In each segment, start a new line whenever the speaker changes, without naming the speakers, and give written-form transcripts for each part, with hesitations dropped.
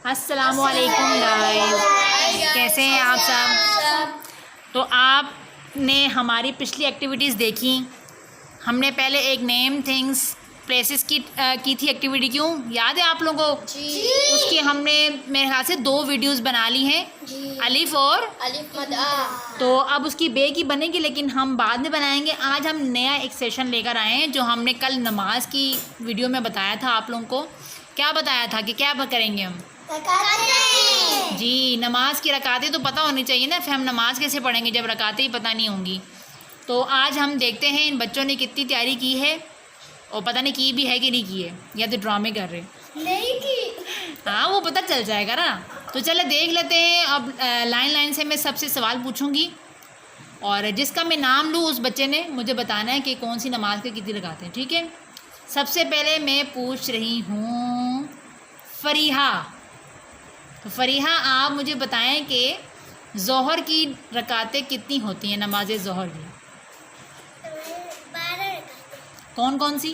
अस्सलामुअलैकुम गाइस, कैसे हैं आप सब। तो आपने हमारी पिछली एक्टिविटीज़ देखी। हमने पहले एक नेम थिंग्स प्लेसेस की थी एक्टिविटी, क्यों याद है आप लोगों को? उसकी हमने मेरे ख्याल से 2 वीडियोस बना ली हैं, अलिफ और
अलिफ मद आ।
तो अब उसकी बे की बनेगी, लेकिन हम बाद में बनाएंगे। आज हम नया एक सेशन लेकर आए हैं जो हमने कल नमाज की वीडियो में बताया था आप लोगों को। क्या बताया था कि क्या करेंगे हम? जी, नमाज की रकातें तो पता होनी चाहिए ना, फिर हम नमाज कैसे पढ़ेंगे जब रकातें ही पता नहीं होंगी। तो आज हम देखते हैं इन बच्चों ने कितनी तैयारी की है, और पता नहीं की भी है कि नहीं की है, या तो ड्रामे कर रहे
नहीं की।
हाँ, वो पता चल जाएगा ना। तो चले देख लेते हैं। अब लाइन से मैं सबसे सवाल पूछूंगी, और जिसका मैं नाम लूँ उस बच्चे ने मुझे बताना है कि कौन सी नमाज के कितनी रकातें। ठीक है, सबसे पहले मैं पूछ रही हूँ फरीहा। तो फरीहा, आप मुझे बताएं कि ज़ोहर की रकातें कितनी होती हैं, नमाज ज़ोहर की?
12 रकातें।
कौन कौन सी?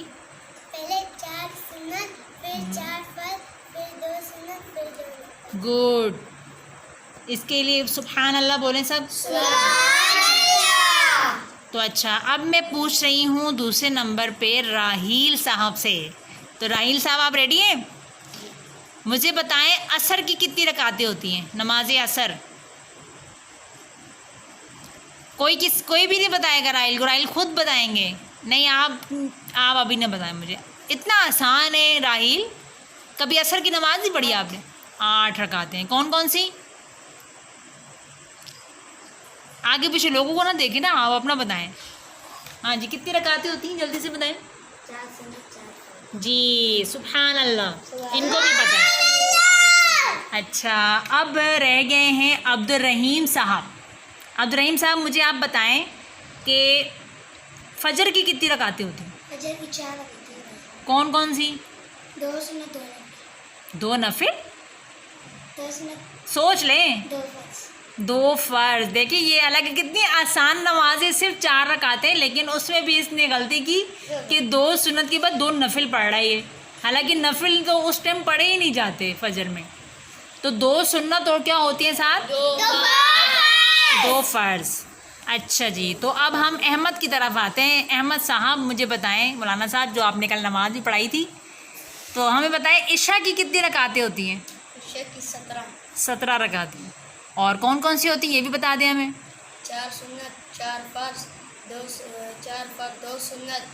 पहले 4 सुन्नत, फिर 4 फर्ज, फिर 2 सुन्नत, फिर 2 नफल।
गुड। इसके लिए सुभान अल्लाह बोलें सब। तो अच्छा, अब मैं पूछ रही हूँ दूसरे नंबर पे राहील साहब से। तो राहील साहब, आप रेडी हैं? मुझे बताएं असर की कितनी रकातें होती हैं, नमाज असर? कोई भी नहीं बताएगा राहील को, राहील खुद बताएंगे। नहीं, आप अभी नहीं बताएं मुझे, इतना आसान है राहील। कभी असर की नमाज नहीं पढ़ी आपने? 8 रकातें हैं। कौन कौन सी? आगे पीछे लोगों को ना देखें ना, आप अपना बताएं। हाँ जी, कितनी रकातें होती हैं, जल्दी से बताएं।
4 सुन्नत, 4 फर्ज।
जी, सुभान अल्लाह, इनको भी पता है। अच्छा, अब रह गए हैं अब्दुर्रहीम साहब। अब्दुर्रहीम साहब, मुझे आप बताएं कि फजर की कितनी रकातें होती हैं?
फजर की 4 रकातें हैं।
कौन कौन सी?
2 सुन्नत, 2 नफल।
2 नफिल?
2 सुन्नत,
सोच लें।
2 फर्ज।
2 फ़र्ज। देखिए ये अलग, कितनी आसान नमाज है, सिर्फ 4 रकातें, लेकिन उसमें भी इसने गलती की कि 2 सुन्नत के बाद 2 नफिल पढ़ रहा है। हालांकि नफिल तो उस टाइम पढ़े ही नहीं जाते फजर में। तो 2 सुन्नत और क्या होती है साथ? 2 फ़र्ज। अच्छा जी, तो अब हम अहमद की तरफ आते हैं। अहमद साहब, मुझे बताएं, मौलाना साहब जो आपने कल नमाज भी पढ़ाई थी, तो हमें बताएं इशा की कितनी रकातें होती हैं?
इशा की 17।
17 रकातें। और कौन कौन सी होती हैं ये भी बता दें हमें।
4 सुन्नत, 4 फर्ज, 2 सुन्नत,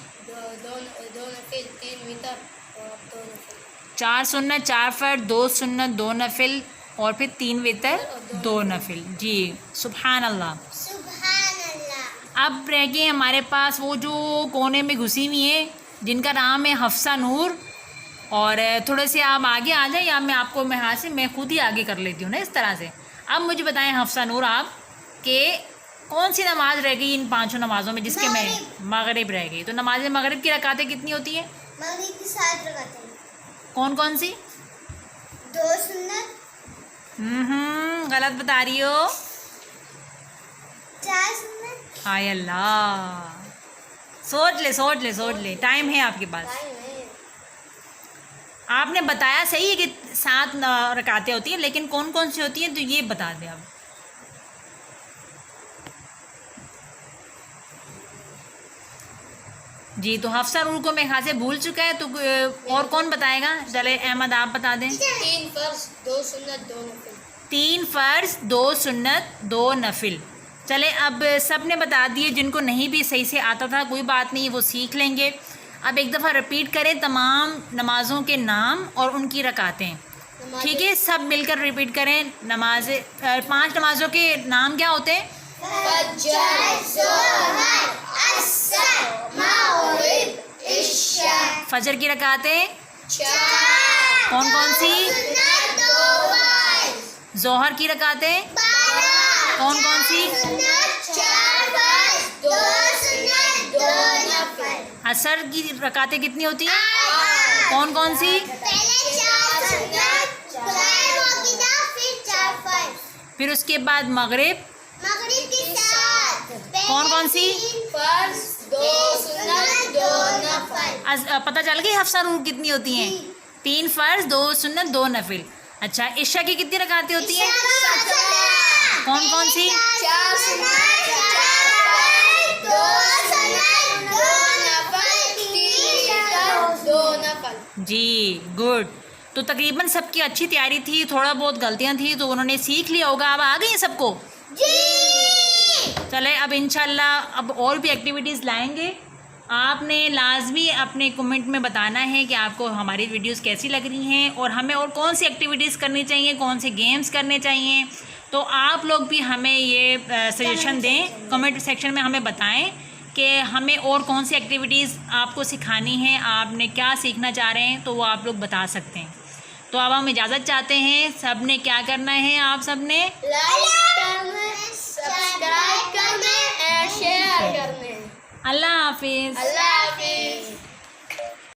2 नफिल, 3 वितर और 2 नफिल।
4 सुन्नत, 4 फ़र्ज, 2 सुन्नत, 2 नफिल और फिर 3 वितर, 2 नफिल। जी, सुभान अल्लाह।
सुभान अल्लाह।
अब रह गए हमारे पास वो जो कोने में घुसी हुई हैं, जिनका नाम है हफ्सा नूर। और थोड़े से आप आगे आ जाए, या मैं आपको मैं खुद ही आगे कर लेती हूँ ना, इस तरह से। अब मुझे बताएं हफ्सा नूर आप, कि कौन सी नमाज रह गई इन 5 नमाज़ों में जिसके में मगरिब रह गई। तो नमाज मगरिब की रकातें कितनी होती हैं?
मगरिब की 7 रकातें।
कौन कौन सी?
2 सुन्नत,
गलत बता रही हो।
4 सुन्नत।
हाय अल्लाह, सोच ले, टाइम है आपके पास। आपने बताया सही है कि 7 रकातें होती हैं, लेकिन कौन कौन सी होती हैं तो ये बता दें आप। जी, तो हफ्सा नूर को मैं खासे भूल चुका है, तो और कौन बताएगा? चले अहमद, आप बता दें।
3 फर्ज, 2 सुन्नत, 2 नफिल।
3 फ़र्ज, 2 सुन्नत, 2 नफिल। चले, अब सब ने बता दिए। जिनको नहीं भी सही से आता था कोई बात नहीं, वो सीख लेंगे। अब एक दफ़ा रिपीट करें तमाम नमाज़ों के नाम और उनकी रकातें। ठीक है, सब मिलकर रिपीट करें। 5 नमाज़ों के नाम क्या होते हैं?
फजर, ज़ोहर, असर, मगरिब, इशा।
फजर की रकातें
4।
कौन कौन सी? जोहर की रकातें कौन कौन सी? असर की रकातें कितनी होती हैं? कौन कौन सी? फिर उसके बाद मगरिब कौन कौन सी? पता चल गई हफ्सा रूह कितनी होती हैं? 3 फर्ज 2 सुन्नत 2 नफिल। अच्छा, इशा की कितनी रकातें होती हैं? कौन कौन सी? जी गुड। तो तकरीबन सबकी अच्छी तैयारी थी, थोड़ा बहुत गलतियां थी तो उन्होंने सीख लिया होगा। अब आ गई सबको? चले अब इंशाल्लाह अब और भी एक्टिविटीज़ लाएंगे। आपने लाजमी अपने कमेंट में बताना है कि आपको हमारी वीडियोस कैसी लग रही हैं और हमें और कौन सी एक्टिविटीज़ करनी चाहिए, कौन से गेम्स करने चाहिए। तो आप लोग भी हमें ये सजेशन दें, कमेंट सेक्शन में हमें बताएं कि हमें और कौन सी एक्टिविटीज़ आपको सिखानी है, आपने क्या सीखना चाह रहे हैं, तो वो आप लोग बता सकते हैं। तो अब हम इजाज़त चाहते हैं। सब ने क्या करना है? आप सब ने